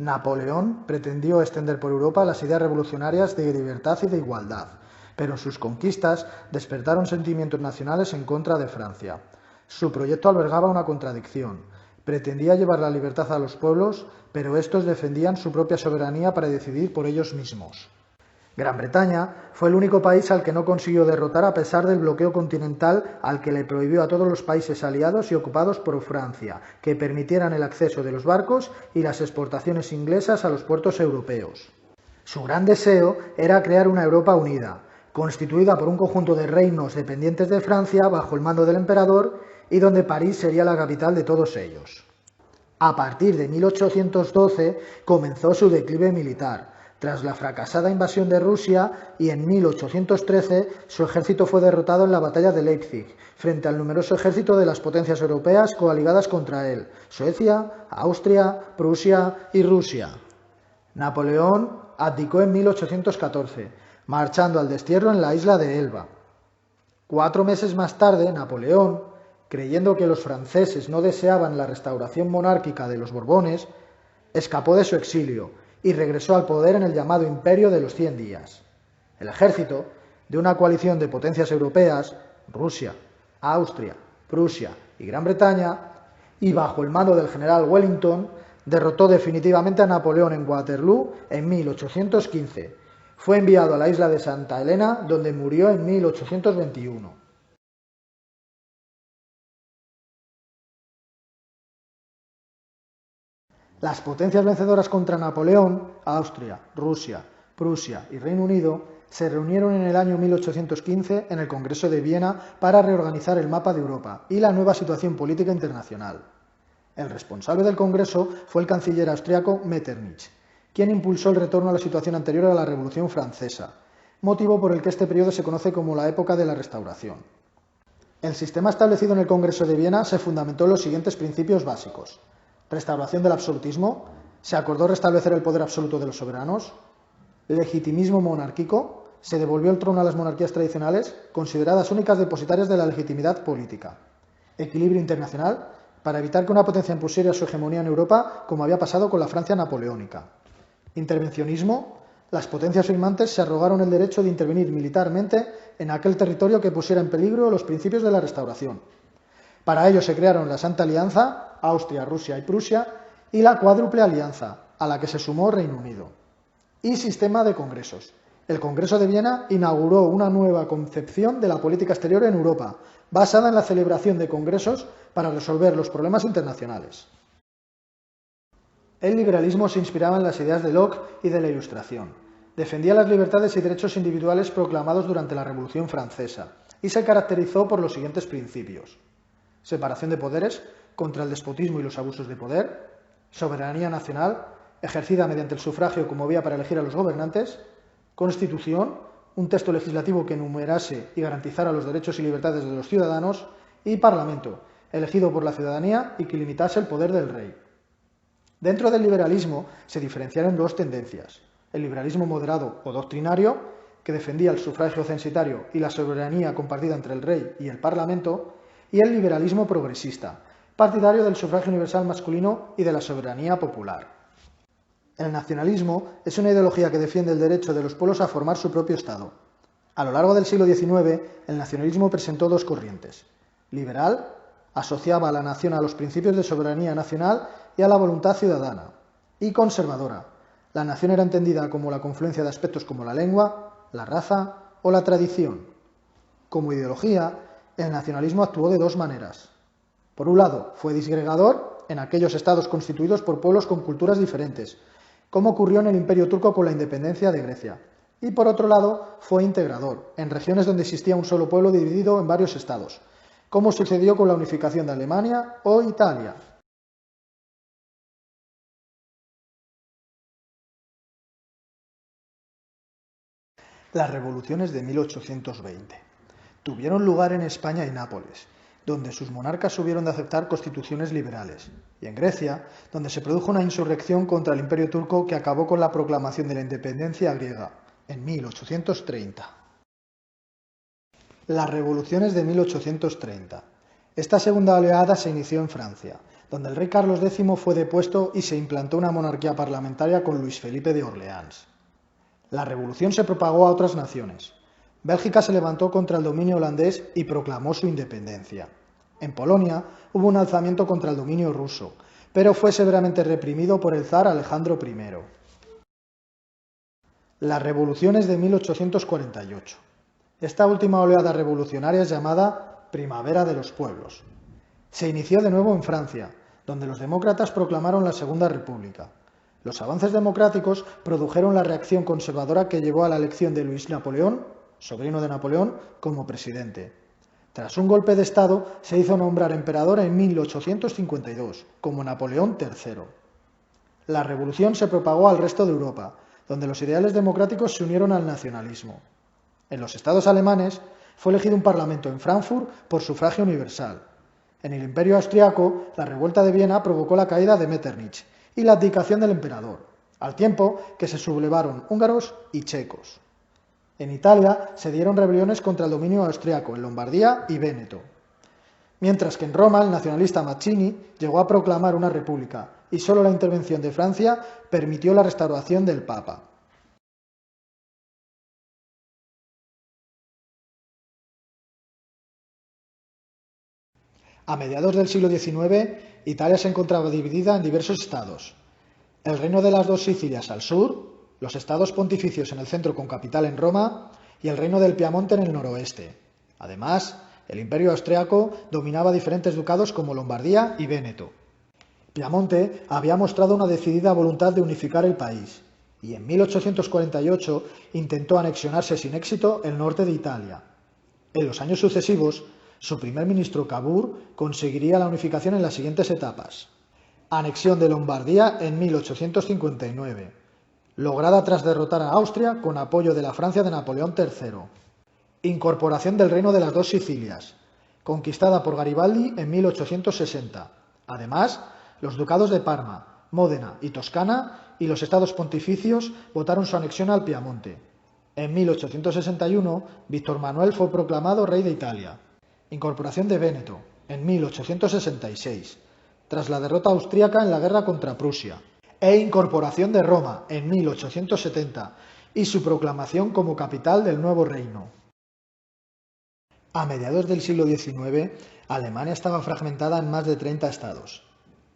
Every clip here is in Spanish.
Napoleón pretendió extender por Europa las ideas revolucionarias de libertad y de igualdad, pero sus conquistas despertaron sentimientos nacionales en contra de Francia. Su proyecto albergaba una contradicción. Pretendía llevar la libertad a los pueblos, pero estos defendían su propia soberanía para decidir por ellos mismos. Gran Bretaña fue el único país al que no consiguió derrotar a pesar del bloqueo continental al que le prohibió a todos los países aliados y ocupados por Francia que permitieran el acceso de los barcos y las exportaciones inglesas a los puertos europeos. Su gran deseo era crear una Europa unida, constituida por un conjunto de reinos dependientes de Francia bajo el mando del emperador y donde París sería la capital de todos ellos. A partir de 1812 comenzó su declive militar, tras la fracasada invasión de Rusia, y en 1813 su ejército fue derrotado en la batalla de Leipzig, frente al numeroso ejército de las potencias europeas coaligadas contra él, Suecia, Austria, Prusia y Rusia. Napoleón abdicó en 1814, marchando al destierro en la isla de Elba. 4 meses más tarde, Napoleón, creyendo que los franceses no deseaban la restauración monárquica de los Borbones, escapó de su exilio y regresó al poder en el llamado Imperio de los 100 días. El ejército de una coalición de potencias europeas, Rusia, Austria, Prusia y Gran Bretaña, y bajo el mando del general Wellington, derrotó definitivamente a Napoleón en Waterloo en 1815. Fue enviado a la isla de Santa Helena, donde murió en 1821. Las potencias vencedoras contra Napoleón, Austria, Rusia, Prusia y Reino Unido, se reunieron en el año 1815 en el Congreso de Viena para reorganizar el mapa de Europa y la nueva situación política internacional. El responsable del Congreso fue el canciller austriaco Metternich, quien impulsó el retorno a la situación anterior a la Revolución Francesa, motivo por el que este periodo se conoce como la época de la Restauración. El sistema establecido en el Congreso de Viena se fundamentó en los siguientes principios básicos: restauración del absolutismo, se acordó restablecer el poder absoluto de los soberanos; legitimismo monárquico, se devolvió el trono a las monarquías tradicionales, consideradas únicas depositarias de la legitimidad política; equilibrio internacional, para evitar que una potencia impusiera su hegemonía en Europa, como había pasado con la Francia napoleónica; intervencionismo, las potencias firmantes se arrogaron el derecho de intervenir militarmente en aquel territorio que pusiera en peligro los principios de la restauración. Para ello se crearon la Santa Alianza, Austria, Rusia y Prusia, y la Cuádruple Alianza, a la que se sumó Reino Unido. Y sistema de congresos. El Congreso de Viena inauguró una nueva concepción de la política exterior en Europa, basada en la celebración de congresos para resolver los problemas internacionales. El liberalismo se inspiraba en las ideas de Locke y de la Ilustración. Defendía las libertades y derechos individuales proclamados durante la Revolución Francesa y se caracterizó por los siguientes principios: separación de poderes, contra el despotismo y los abusos de poder; soberanía nacional, ejercida mediante el sufragio como vía para elegir a los gobernantes; constitución, un texto legislativo que enumerase y garantizara los derechos y libertades de los ciudadanos; y parlamento, elegido por la ciudadanía y que limitase el poder del rey. Dentro del liberalismo se diferenciaron dos tendencias: el liberalismo moderado o doctrinario, que defendía el sufragio censitario y la soberanía compartida entre el rey y el parlamento; y el liberalismo progresista, partidario del sufragio universal masculino y de la soberanía popular. El nacionalismo es una ideología que defiende el derecho de los pueblos a formar su propio Estado. A lo largo del siglo XIX, el nacionalismo presentó dos corrientes: liberal, asociaba a la nación a los principios de soberanía nacional y a la voluntad ciudadana; y conservadora, la nación era entendida como la confluencia de aspectos como la lengua, la raza o la tradición. Como ideología, el nacionalismo actuó de dos maneras. Por un lado, fue disgregador en aquellos estados constituidos por pueblos con culturas diferentes, como ocurrió en el Imperio Turco con la independencia de Grecia. Y por otro lado, fue integrador en regiones donde existía un solo pueblo dividido en varios estados, como sucedió con la unificación de Alemania o Italia. Las revoluciones de 1820 tuvieron lugar en España y Nápoles, donde sus monarcas hubieron de aceptar constituciones liberales, y en Grecia, donde se produjo una insurrección contra el Imperio Turco que acabó con la proclamación de la independencia griega en 1830. Las revoluciones de 1830. Esta segunda oleada se inició en Francia, donde el rey Carlos X fue depuesto y se implantó una monarquía parlamentaria con Luis Felipe de Orleans. La revolución se propagó a otras naciones. Bélgica se levantó contra el dominio holandés y proclamó su independencia. En Polonia hubo un alzamiento contra el dominio ruso, pero fue severamente reprimido por el zar Alejandro I. Las revoluciones de 1848. Esta última oleada revolucionaria es llamada Primavera de los Pueblos. Se inició de nuevo en Francia, donde los demócratas proclamaron la Segunda República. Los avances democráticos produjeron la reacción conservadora que llevó a la elección de Luis Napoleón, sobrino de Napoleón, como presidente. Tras un golpe de Estado, se hizo nombrar emperador en 1852, como Napoleón III. La revolución se propagó al resto de Europa, donde los ideales democráticos se unieron al nacionalismo. En los estados alemanes fue elegido un parlamento en Frankfurt por sufragio universal. En el Imperio austriaco, la revuelta de Viena provocó la caída de Metternich y la abdicación del emperador, al tiempo que se sublevaron húngaros y checos. En Italia se dieron rebeliones contra el dominio austriaco en Lombardía y Véneto. Mientras que en Roma el nacionalista Mazzini llegó a proclamar una república y solo la intervención de Francia permitió la restauración del Papa. A mediados del siglo XIX, Italia se encontraba dividida en diversos estados. El Reino de las dos Sicilias al sur, los estados pontificios en el centro con capital en Roma y el Reino del Piamonte en el noroeste. Además, el Imperio austriaco dominaba diferentes ducados como Lombardía y Véneto. Piamonte había mostrado una decidida voluntad de unificar el país y en 1848 intentó anexionarse sin éxito el norte de Italia. En los años sucesivos, su primer ministro Cavour conseguiría la unificación en las siguientes etapas. Anexión de Lombardía en 1859, lograda tras derrotar a Austria con apoyo de la Francia de Napoleón III. Incorporación del Reino de las dos Sicilias, conquistada por Garibaldi en 1860. Además, los ducados de Parma, Módena y Toscana y los estados pontificios votaron su anexión al Piamonte. En 1861, Víctor Manuel fue proclamado rey de Italia. Incorporación de Véneto, en 1866, tras la derrota austríaca en la guerra contra Prusia. E incorporación de Roma, en 1870, y su proclamación como capital del nuevo reino. A mediados del siglo XIX, Alemania estaba fragmentada en más de 30 estados.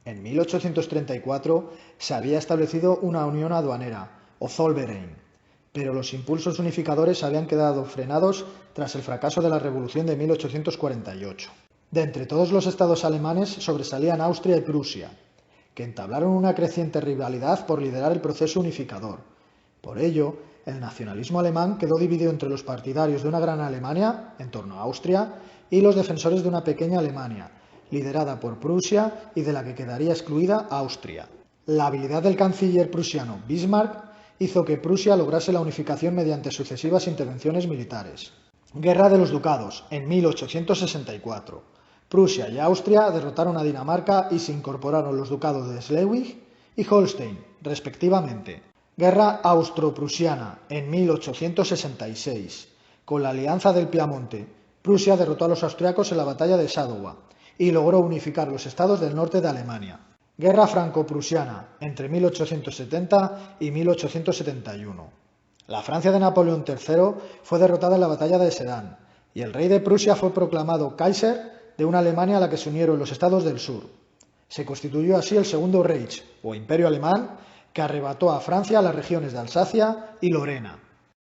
En 1834 se había establecido una unión aduanera, o Zollverein, pero los impulsos unificadores habían quedado frenados tras el fracaso de la Revolución de 1848. De entre todos los estados alemanes sobresalían Austria y Prusia, que entablaron una creciente rivalidad por liderar el proceso unificador. Por ello, el nacionalismo alemán quedó dividido entre los partidarios de una gran Alemania, en torno a Austria, y los defensores de una pequeña Alemania, liderada por Prusia y de la que quedaría excluida Austria. La habilidad del canciller prusiano Bismarck hizo que Prusia lograse la unificación mediante sucesivas intervenciones militares. Guerra de los Ducados, en 1864. Prusia y Austria derrotaron a Dinamarca y se incorporaron los ducados de Schleswig y Holstein, respectivamente. Guerra austro-prusiana, en 1866. Con la alianza del Piamonte, Prusia derrotó a los austriacos en la batalla de Sadowa y logró unificar los estados del norte de Alemania. Guerra franco-prusiana, entre 1870 y 1871. La Francia de Napoleón III fue derrotada en la batalla de Sedan y el rey de Prusia fue proclamado Kaiser de una Alemania a la que se unieron los estados del sur. Se constituyó así el Segundo Reich, o Imperio Alemán, que arrebató a Francia las regiones de Alsacia y Lorena.